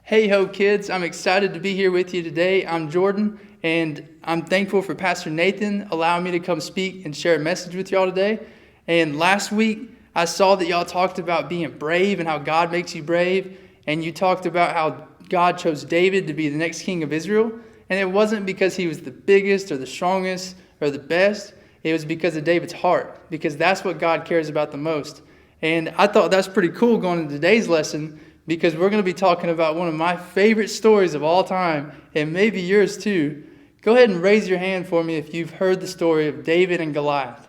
Hey, Ho Kids, I'm excited to be here with you today. I'm Jordan, and I'm thankful for Pastor Nathan allowing me to come speak and share a message with y'all today. And last week, I saw that y'all talked about being brave and how God makes you brave, and you talked about how God chose David to be the next king of Israel, and it wasn't because he was the biggest or the strongest or the best. It was because of David's heart, because that's what God cares about the most. And I thought that's pretty cool going into today's lesson, because we're going to be talking about one of my favorite stories of all time, and maybe yours too. Go ahead and raise your hand for me if you've heard the story of David and Goliath.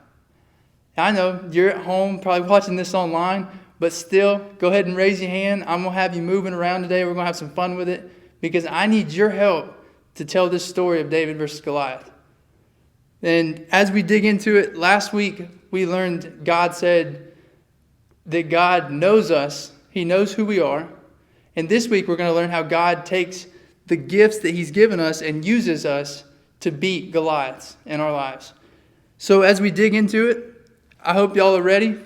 I know you're at home probably watching this online, but still, go ahead and raise your hand. I'm going to have you moving around today. We're going to have some fun with it, because I need your help to tell this story of David versus Goliath. And as we dig into it, last week we learned God said that God knows us. He knows who we are. And this week we're going to learn how God takes the gifts that He's given us and uses us to beat Goliaths in our lives. So as we dig into it, I hope y'all are ready,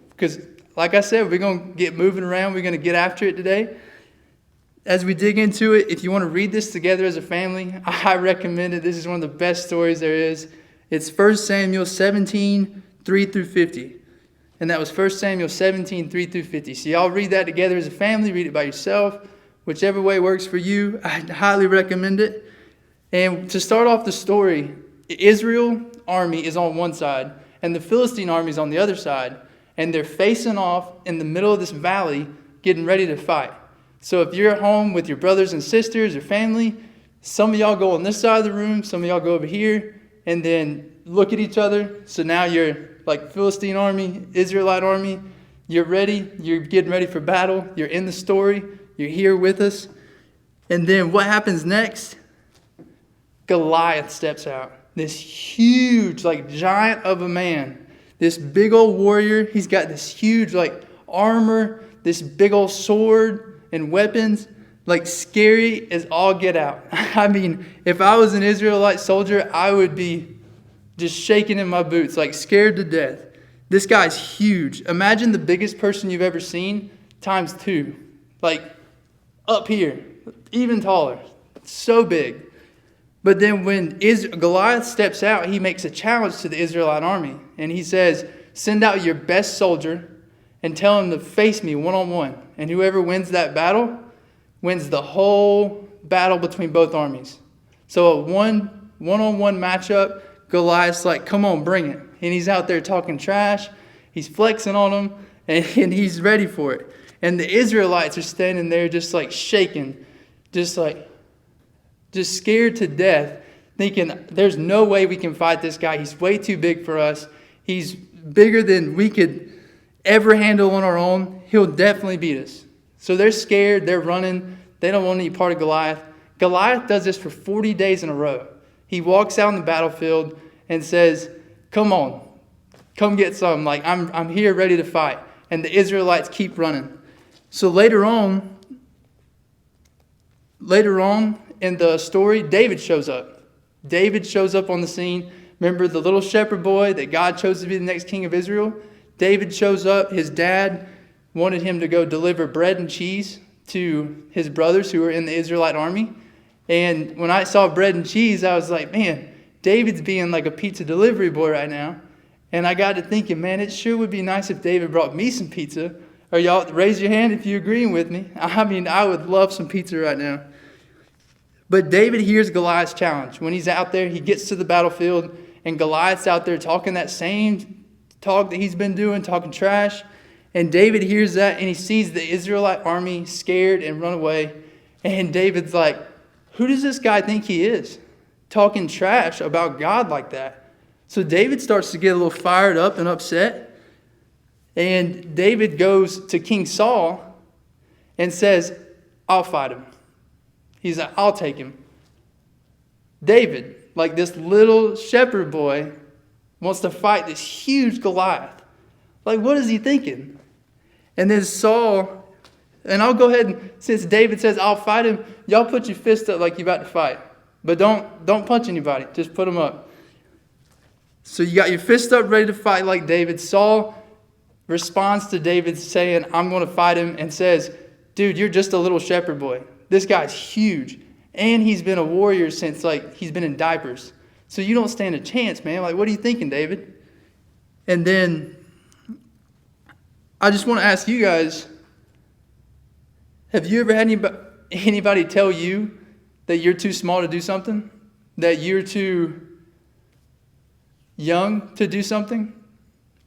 because like I said, we're going to get moving around. We're going to get after it today. As we dig into it, if you want to read this together as a family, I recommend it. This is one of the best stories there is. It's 1 Samuel 17, 3 through 50. And that was 1 Samuel 17, 3 through 50. So y'all read that together as a family. Read it by yourself. Whichever way works for you, I highly recommend it. And to start off the story, Israel army is on one side, and the Philistine army is on the other side. And they're facing off in the middle of this valley, getting ready to fight. So if you're at home with your brothers and sisters or family, some of y'all go on this side of the room, some of y'all go over here, and then look at each other. So now you're like Philistine army, Israelite army. You're ready. You're getting ready for battle. You're in the story. You're here with us. And then what happens next? Goliath steps out. This huge, like giant of a man. This big old warrior. He's got this huge like armor, this big old sword and weapons. Like scary as all get out. I mean, if I was an Israelite soldier, I would be just shaking in my boots, like scared to death. This guy's huge. Imagine the biggest person you've ever seen times 2. Like up here, even taller. So big. But then when Goliath steps out, he makes a challenge to the Israelite army. And he says, send out your best soldier and tell him to face me one-on-one. And whoever wins that battle wins the whole battle between both armies. So a one-on-one matchup, Goliath's like, come on, bring it. And he's out there talking trash. He's flexing on them, and he's ready for it. And the Israelites are standing there just like shaking, just scared to death, thinking there's no way we can fight this guy. He's way too big for us. He's bigger than we could ever handle on our own. He'll definitely beat us. So they're scared. They're running. They don't want any part of Goliath. Goliath does this for 40 days in a row. He walks out on the battlefield and says, come on, come get some. Like, I'm here ready to fight. And the Israelites keep running. So later on in the story, David shows up. David shows up on the scene. Remember the little shepherd boy that God chose to be the next king of Israel? David shows up. His dad wanted him to go deliver bread and cheese to his brothers who were in the Israelite army. And when I saw bread and cheese, I was like, man, David's being like a pizza delivery boy right now. And I got to thinking, man, it sure would be nice if David brought me some pizza. Or y'all raise your hand if you're agreeing with me. I mean, I would love some pizza right now. But David hears Goliath's challenge. When he's out there, he gets to the battlefield, and Goliath's out there talking that same talk that he's been doing, talking trash. And David hears that, and he sees the Israelite army scared and run away. And David's like, who does this guy think he is? Talking trash about God like that. So David starts to get a little fired up and upset. And David goes to King Saul and says, I'll fight him. He's like, I'll take him. David, like this little shepherd boy, wants to fight this huge Goliath. Like, what is he thinking? And then Saul, and I'll go ahead and, since David says, I'll fight him, y'all put your fist up like you're about to fight. But don't punch anybody. Just put them up. So you got your fist up ready to fight like David. Saul responds to David saying, I'm going to fight him, and says, dude, you're just a little shepherd boy. This guy's huge. And he's been a warrior since, he's been in diapers. So you don't stand a chance, man. What are you thinking, David? And then I just want to ask you guys, have you ever had anybody tell you that you're too small to do something? That you're too young to do something?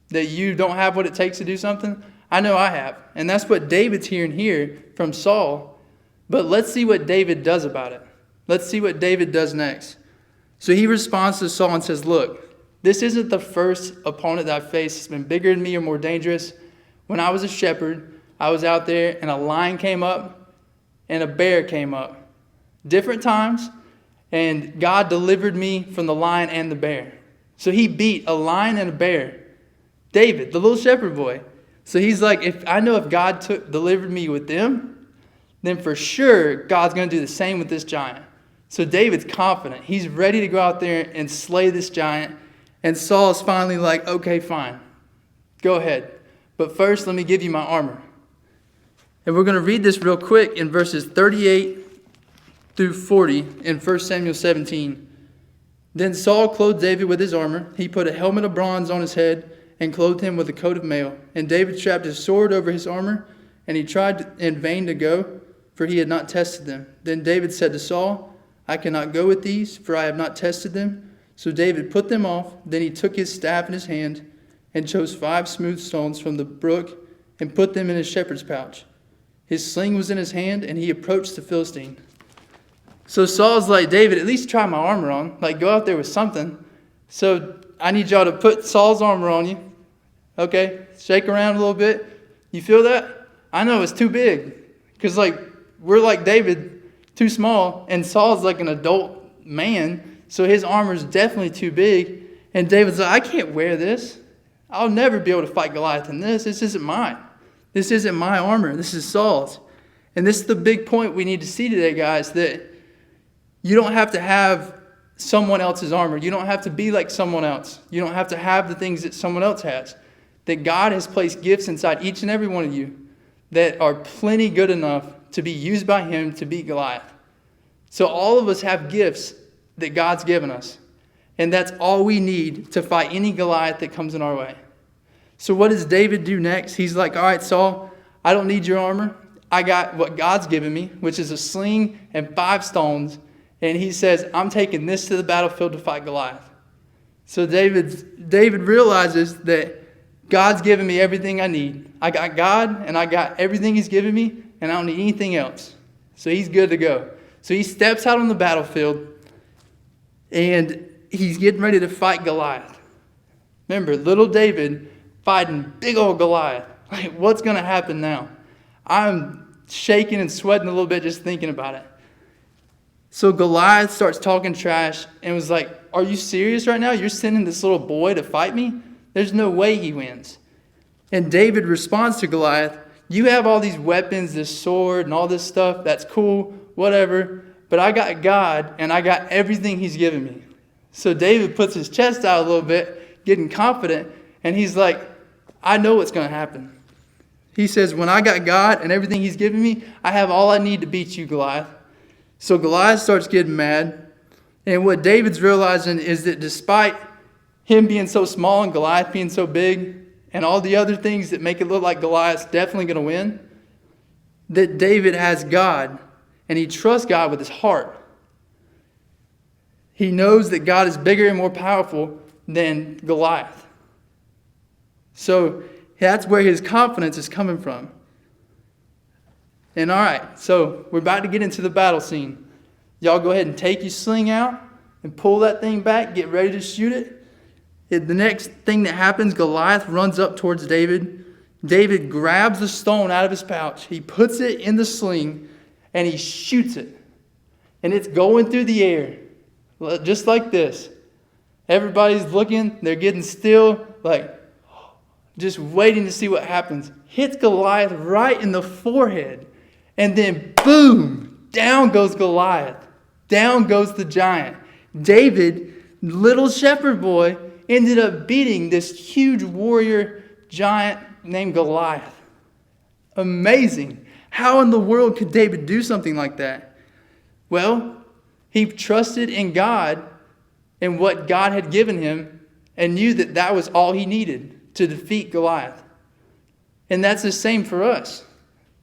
That you don't have what it takes to do something? I know I have. And that's what David's hearing here from Saul. But let's see what David does about it. Let's see what David does next. So he responds to Saul and says, look, this isn't the first opponent that I've faced. It's been bigger than me or more dangerous. When I was a shepherd, I was out there and a lion came up and a bear came up. Different times. And God delivered me from the lion and the bear. So he beat a lion and a bear. David, the little shepherd boy. So he's like, if God delivered me with them, then for sure God's going to do the same with this giant. So David's confident. He's ready to go out there and slay this giant. And Saul's finally like, okay, fine. Go ahead. But first, let me give you my armor. And we're going to read this real quick in verses 38 through 40 in 1 Samuel 17. Then Saul clothed David with his armor. He put a helmet of bronze on his head and clothed him with a coat of mail. And David strapped his sword over his armor, and he tried in vain to go, for he had not tested them. Then David said to Saul, I cannot go with these, for I have not tested them. So David put them off. Then he took his staff in his hand and chose 5 smooth stones from the brook and put them in his shepherd's pouch. His sling was in his hand, and he approached the Philistine. So Saul's like, David, at least try my armor on. Go out there with something. So I need y'all to put Saul's armor on you. Okay? Shake around a little bit. You feel that? I know it's too big. Because, we're like David, too small. And Saul's like an adult man. So his armor's definitely too big. And David's like, I can't wear this. I'll never be able to fight Goliath in this. This isn't mine. This isn't my armor. This is Saul's. And this is the big point we need to see today, guys, that you don't have to have someone else's armor. You don't have to be like someone else. You don't have to have the things that someone else has. That God has placed gifts inside each and every one of you that are plenty good enough to be used by Him to beat Goliath. So all of us have gifts that God's given us. And that's all we need to fight any Goliath that comes in our way. So what does David do next? He's like, all right, Saul, I don't need your armor. I got what God's given me, which is a sling and 5 stones. And he says, I'm taking this to the battlefield to fight Goliath. So David realizes that God's given me everything I need. I got God, and I got everything He's given me, and I don't need anything else. So he's good to go. So he steps out on the battlefield, and he's getting ready to fight Goliath. Remember, little David fighting big old Goliath. What's going to happen now? I'm shaking and sweating a little bit just thinking about it. So Goliath starts talking trash and was like, are you serious right now? You're sending this little boy to fight me? There's no way he wins. And David responds to Goliath, you have all these weapons, this sword and all this stuff. That's cool, whatever. But I got God and I got everything He's given me. So David puts his chest out a little bit, getting confident. And he's like, I know what's going to happen. He says, when I got God and everything He's given me, I have all I need to beat you, Goliath. So Goliath starts getting mad. And what David's realizing is that despite him being so small and Goliath being so big and all the other things that make it look like Goliath's definitely going to win, that David has God and he trusts God with his heart. He knows that God is bigger and more powerful than Goliath. So that's where his confidence is coming from. And all right, so we're about to get into the battle scene. Y'all go ahead and take your sling out and pull that thing back. Get ready to shoot it. The next thing that happens, Goliath runs up towards David. David grabs the stone out of his pouch. He puts it in the sling and he shoots it. And it's going through the air, just like this. Everybody's looking. They're getting still, just waiting to see what happens. Hits Goliath right in the forehead. And then, boom, down goes Goliath. Down goes the giant. David, little shepherd boy, ended up beating this huge warrior giant named Goliath. Amazing. How in the world could David do something like that? Well, he trusted in God and what God had given him and knew that that was all he needed to defeat Goliath. And that's the same for us.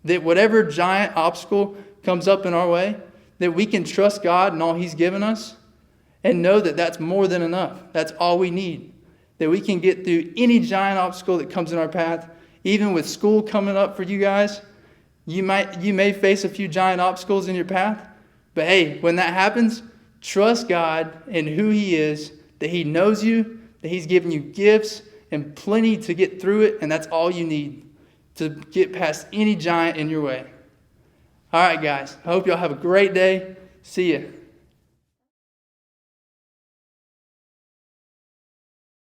That whatever giant obstacle comes up in our way, that we can trust God and all he's given us and know that that's more than enough. That's all we need. That we can get through any giant obstacle that comes in our path. Even with school coming up for you guys, you may face a few giant obstacles in your path. But hey, when that happens, trust God and who he is, that he knows you, that he's given you gifts and plenty to get through it, and that's all you need to get past any giant in your way. All right, guys. I hope y'all have a great day. See ya.